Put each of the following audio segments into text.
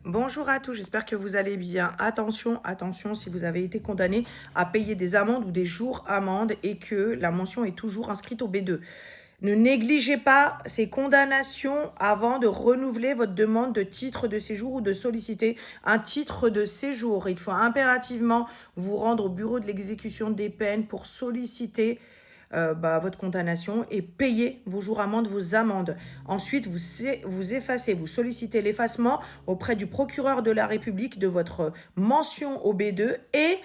Bonjour à tous, j'espère que vous allez bien. Attention, attention, si vous avez été condamné à payer des amendes ou des jours amendes et que la mention est toujours inscrite au B2. Ne négligez pas ces condamnations avant de renouveler votre demande de titre de séjour ou de solliciter un titre de séjour. Il faut impérativement vous rendre au bureau de l'exécution des peines pour solliciter votre condamnation et payer vos jours amendes, vos amendes. Ensuite, vous effacez, vous sollicitez l'effacement auprès du procureur de la République de votre mention au B2 et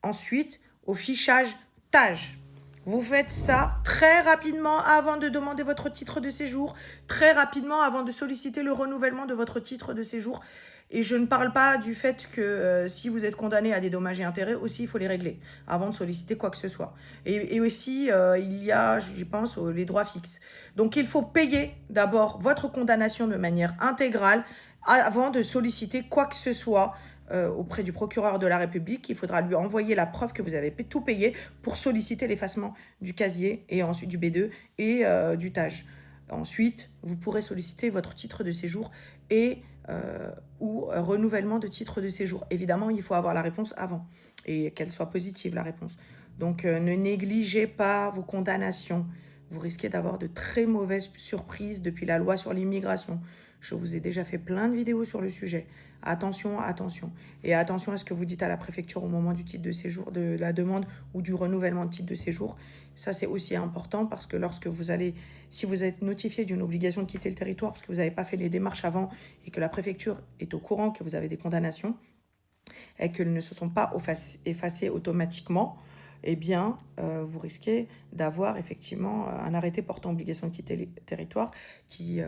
ensuite au fichage TAJ. Vous faites ça très rapidement avant de demander votre titre de séjour, très rapidement avant de solliciter le renouvellement de votre titre de séjour. Et je ne parle pas du fait que si vous êtes condamné à des dommages et intérêts, aussi il faut les régler avant de solliciter quoi que ce soit. Et aussi, il y a, je pense, les droits fixes. Donc il faut payer d'abord votre condamnation de manière intégrale avant de solliciter quoi que ce soit auprès du procureur de la République. Il faudra lui envoyer la preuve que vous avez tout payé pour solliciter l'effacement du casier et ensuite du B2 et du TAJ. Ensuite, vous pourrez solliciter votre titre de séjour et ou renouvellement de titre de séjour. Évidemment, il faut avoir la réponse avant et qu'elle soit positive, la réponse. Donc, ne négligez pas vos condamnations. Vous risquez d'avoir de très mauvaises surprises depuis la loi sur l'immigration. Je vous ai déjà fait plein de vidéos sur le sujet. Attention, attention. Et attention à ce que vous dites à la préfecture au moment du titre de séjour, de la demande ou du renouvellement de titre de séjour. Ça, c'est aussi important parce que si vous êtes notifié d'une obligation de quitter le territoire parce que vous n'avez pas fait les démarches avant et que la préfecture est au courant que vous avez des condamnations et qu'elles ne se sont pas effacées automatiquement, eh bien, vous risquez d'avoir effectivement un arrêté portant obligation de quitter le territoire qui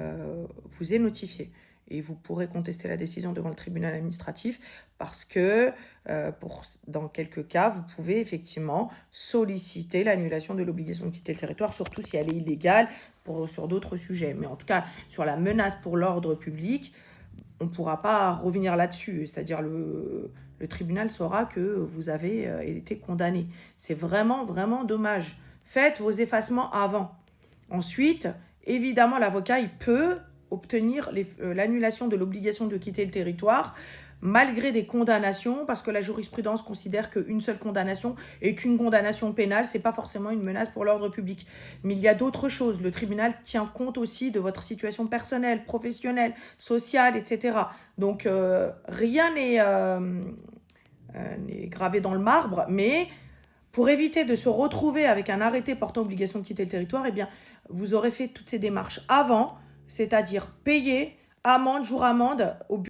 vous est notifié. Et vous pourrez contester la décision devant le tribunal administratif parce que, dans quelques cas, vous pouvez effectivement solliciter l'annulation de l'obligation de quitter le territoire, surtout si elle est illégale sur d'autres sujets. Mais en tout cas, sur la menace pour l'ordre public, on ne pourra pas revenir là-dessus. C'est-à-dire le tribunal saura que vous avez été condamné. C'est vraiment, vraiment dommage. Faites vos effacements avant. Ensuite, évidemment, l'avocat, il peut obtenir l'annulation de l'obligation de quitter le territoire malgré des condamnations, parce que la jurisprudence considère qu'une seule condamnation et qu'une condamnation pénale, c'est pas forcément une menace pour l'ordre public. Mais il y a d'autres choses. Le tribunal tient compte aussi de votre situation personnelle, professionnelle, sociale, etc. Donc, rien n'est gravé dans le marbre, mais pour éviter de se retrouver avec un arrêté portant obligation de quitter le territoire, eh bien, vous aurez fait toutes ces démarches avant, c'est-à-dire payer amende, jour amende au